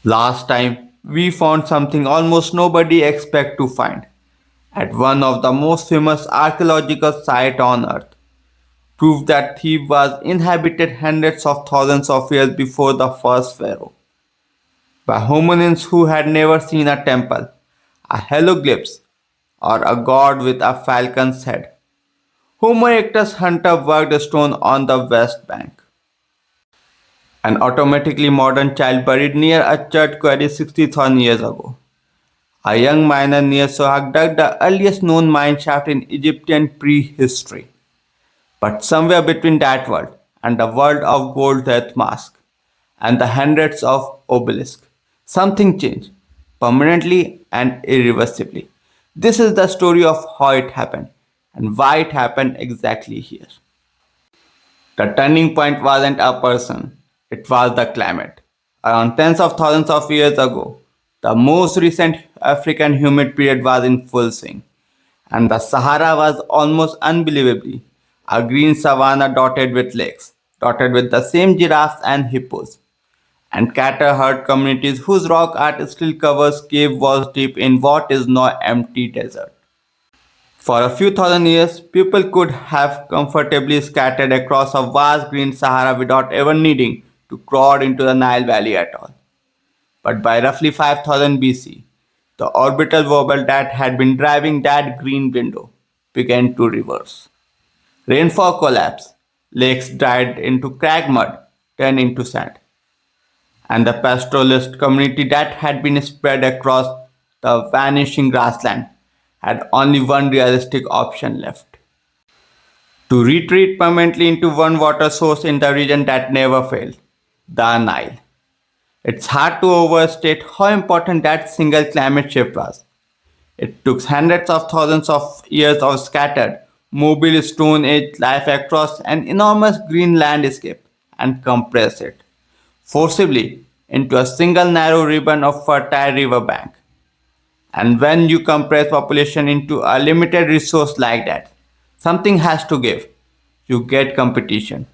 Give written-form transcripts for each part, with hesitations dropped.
Last time, we found something almost nobody expect to find at one of the most famous archaeological sites on earth. Proof that Thebes was inhabited hundreds of thousands of years before the first pharaoh by hominins who had never seen a temple, a hieroglyphs, or a god with a falcon's head. Homo erectus hunter worked stone on the west bank. An automatically modern child buried near a church quarry 60,000 years ago. A young miner near Sohag dug the earliest known mine shaft in Egyptian prehistory. But somewhere between that world and the world of gold death mask and the hundreds of obelisks, something changed permanently and irreversibly. This is the story of how it happened and why it happened exactly here. The turning point wasn't a person, it was the climate. Around tens of thousands of years ago, the most recent African humid period was in full swing, and the Sahara was almost unbelievably a green savanna dotted with lakes, dotted with the same giraffes and hippos, and cattle herd communities whose rock art still covers cave walls deep in what is now empty desert. For a few thousand years, people could have comfortably scattered across a vast green Sahara without ever needing to crowd into the Nile Valley at all. But by roughly 5000 BC, the orbital wobble that had been driving that green window began to reverse. Rainfall collapsed, lakes dried into cracked mud, turned into sand, and the pastoralist community that had been spread across the vanishing grassland had only one realistic option left: to retreat permanently into one water source in the region that never failed, the Nile. It's hard to overstate how important that single climate shift was. It took hundreds of thousands of years of scattered, mobile Stone Age life across an enormous green landscape and compressed it, forcibly, into a single narrow ribbon of fertile riverbank. And when you compress population into a limited resource like that, something has to give. You get competition,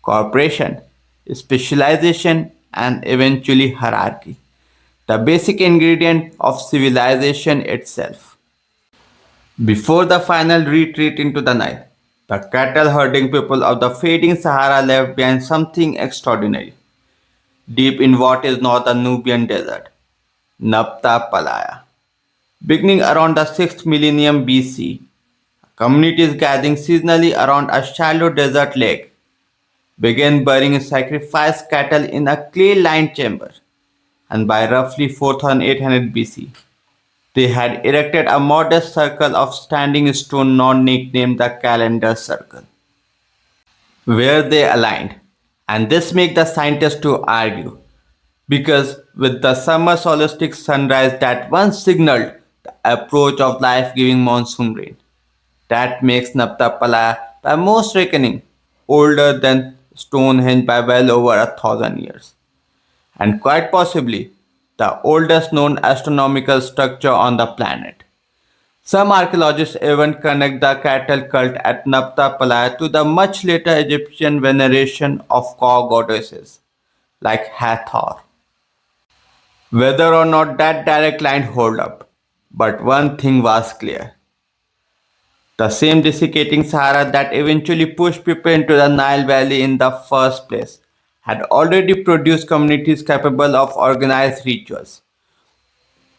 cooperation, specialization, and eventually hierarchy. The basic ingredient of civilization itself. Before the final retreat into the Nile, the cattle herding people of the fading Sahara left behind something extraordinary. Deep in what is now the Nubian desert, Nabta Playa. Beginning around the 6th millennium BC, communities gathering seasonally around a shallow desert lake began burying sacrificed cattle in a clay-lined chamber, and by roughly 4800 BC, they had erected a modest circle of standing stone now nicknamed the Calendar Circle, where they aligned. And this makes the scientists to argue, because with the summer solstice sunrise that once signaled the approach of life-giving monsoon rain, that makes Nabta Playa by most reckoning older than Stonehenge by well over 1,000 years, and quite possibly the oldest known astronomical structure on the planet. Some archaeologists even connect the cattle cult at Nabta Playa to the much later Egyptian veneration of cow goddesses like Hathor. Whether or not that direct line hold up, but one thing was clear: the same desiccating Sahara that eventually pushed people into the Nile Valley in the first place had already produced communities capable of organized rituals,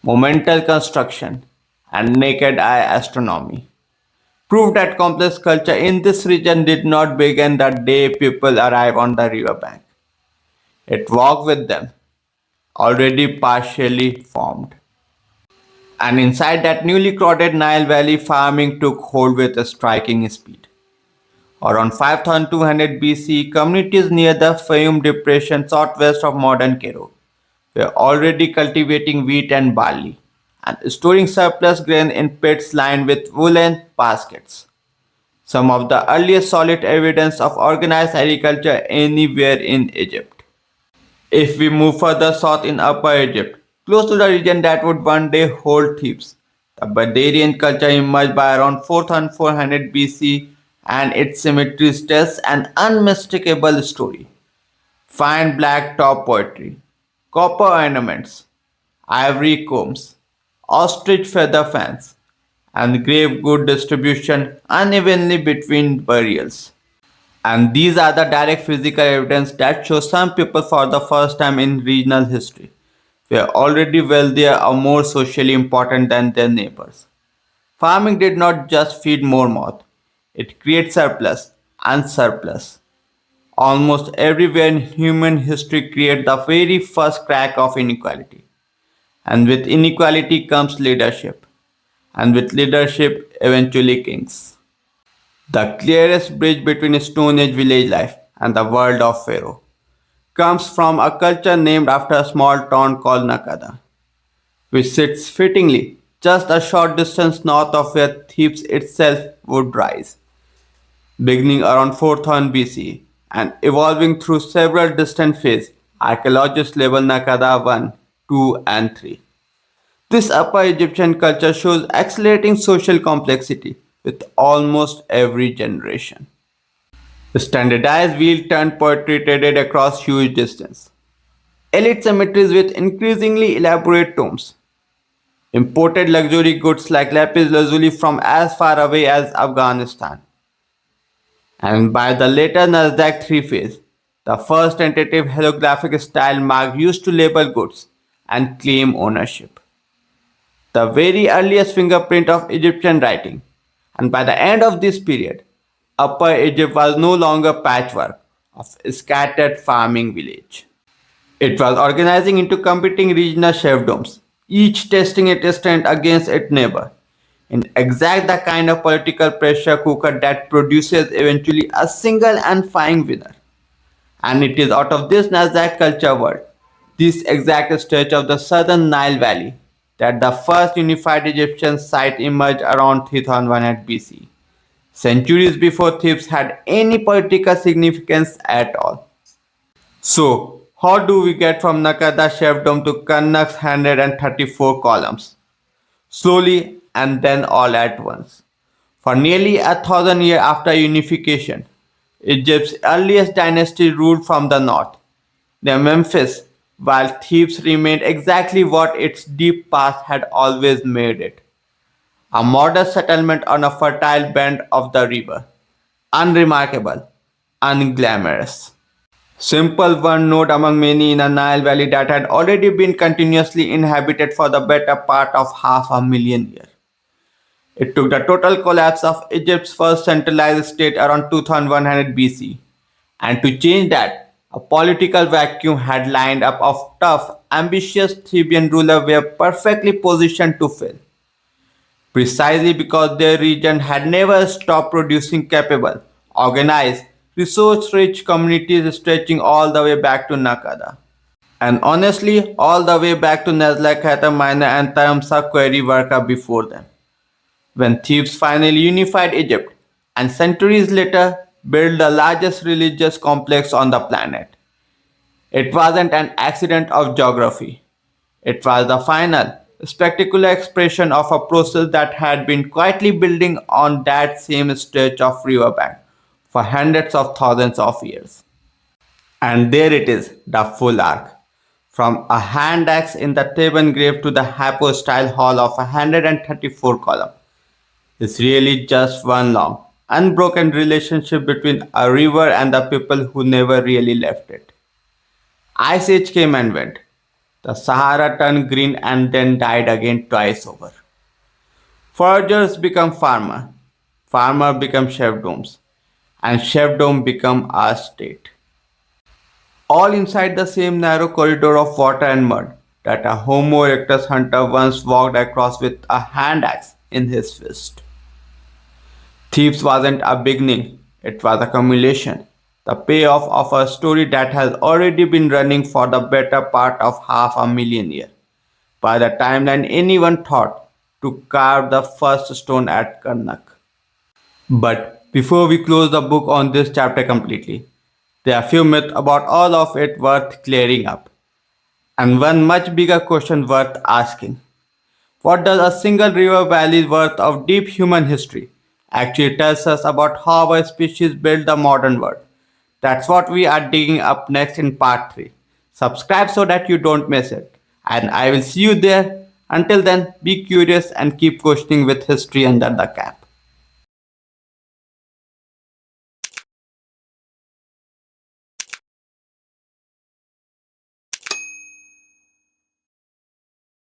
monumental construction, and naked eye astronomy. Proof that complex culture in this region did not begin the day people arrived on the riverbank. It walked with them, already partially formed. And inside that newly crowded Nile Valley, farming took hold with a striking speed. Around 5200 BC, communities near the Fayum Depression southwest of modern Cairo were already cultivating wheat and barley and storing surplus grain in pits lined with woolen baskets. Some of the earliest solid evidence of organized agriculture anywhere in Egypt. If we move further south in Upper Egypt, close to the region that would one day hold Thebes, the Badarian culture emerged by around 4400 BC, and its symmetries tells an unmistakable story. Fine black top poetry, copper ornaments, ivory combs, ostrich feather fans, and grave good distribution unevenly between burials. And these are the direct physical evidence that shows some people for the first time in regional history were already wealthier or more socially important than their neighbors. Farming did not just feed more mouth, it created surplus and surplus. Almost everywhere in human history created the very first crack of inequality. And with inequality comes leadership. And with leadership, eventually kings. The clearest bridge between Stone Age village life and the world of Pharaoh comes from a culture named after a small town called Naqada, which sits fittingly just a short distance north of where Thebes itself would rise, beginning around 4000 BC and evolving through several distant phases. Archaeologists label Naqada 1, 2, and 3. This Upper Egyptian culture shows accelerating social complexity with almost every generation. Standardized wheel-turned poetry traded across huge distance. Elite cemeteries with increasingly elaborate tombs. Imported luxury goods like lapis lazuli from as far away as Afghanistan. And by the later Nasdaq 3 phase, the first tentative holographic style mark used to label goods and claim ownership. The very earliest fingerprint of Egyptian writing. And by the end of this period, Upper Egypt was no longer patchwork of scattered farming village. It was organizing into competing regional chiefdoms, each testing its strength against its neighbor, in exact the kind of political pressure cooker that produces eventually a single and fine winner. And it is out of this Nasdaq culture world, this exact stretch of the southern Nile Valley, that the first unified Egyptian site emerged around 3100 BC, centuries before Thebes had any political significance at all. So, how do we get from Naqada chiefdom to Karnak's 134 columns? Slowly and then all at once. For nearly 1000 years after unification, Egypt's earliest dynasty ruled from the north, near Memphis, while Thebes remained exactly what its deep past had always made it, a modest settlement on a fertile bend of the river, unremarkable, unglamorous. Simple one node among many in a Nile Valley that had already been continuously inhabited for the better part of half a million years. It took the total collapse of Egypt's first centralized state around 2100 BC, and to change that, a political vacuum had lined up of tough, ambitious Theban rulers were perfectly positioned to fill, precisely because their region had never stopped producing capable, organized, resource-rich communities stretching all the way back to Naqada. And honestly, all the way back to Nazla Khatam Minor and Taramsa Quarry Worker before them. When Thebes finally unified Egypt, and centuries later built the largest religious complex on the planet. It wasn't an accident of geography. It was the final, spectacular expression of a process that had been quietly building on that same stretch of riverbank for hundreds of thousands of years. And there it is, the full arc. From a hand axe in the Theban grave to the hypostyle hall of 134 columns. It's really just one long, unbroken relationship between a river and the people who never really left it. Ice Age came and went. The Sahara turned green and then died again twice over. Foragers become farmer, farmer become chiefdoms, and chiefdom become a state. All inside the same narrow corridor of water and mud that a Homo erectus hunter once walked across with a hand axe in his fist. Thebes wasn't a beginning, it was a accumulation, the payoff of a story that has already been running for the better part of half a million years, by the timeline anyone thought to carve the first stone at Karnak. But before we close the book on this chapter completely, there are few myths about all of it worth clearing up, and one much bigger question worth asking. What does a single river valley's worth of deep human history actually tells us about how our species built the modern world? That's what we are digging up next in part 3. Subscribe so that you don't miss it. And I will see you there. Until then, be curious and keep questioning with history under the cap.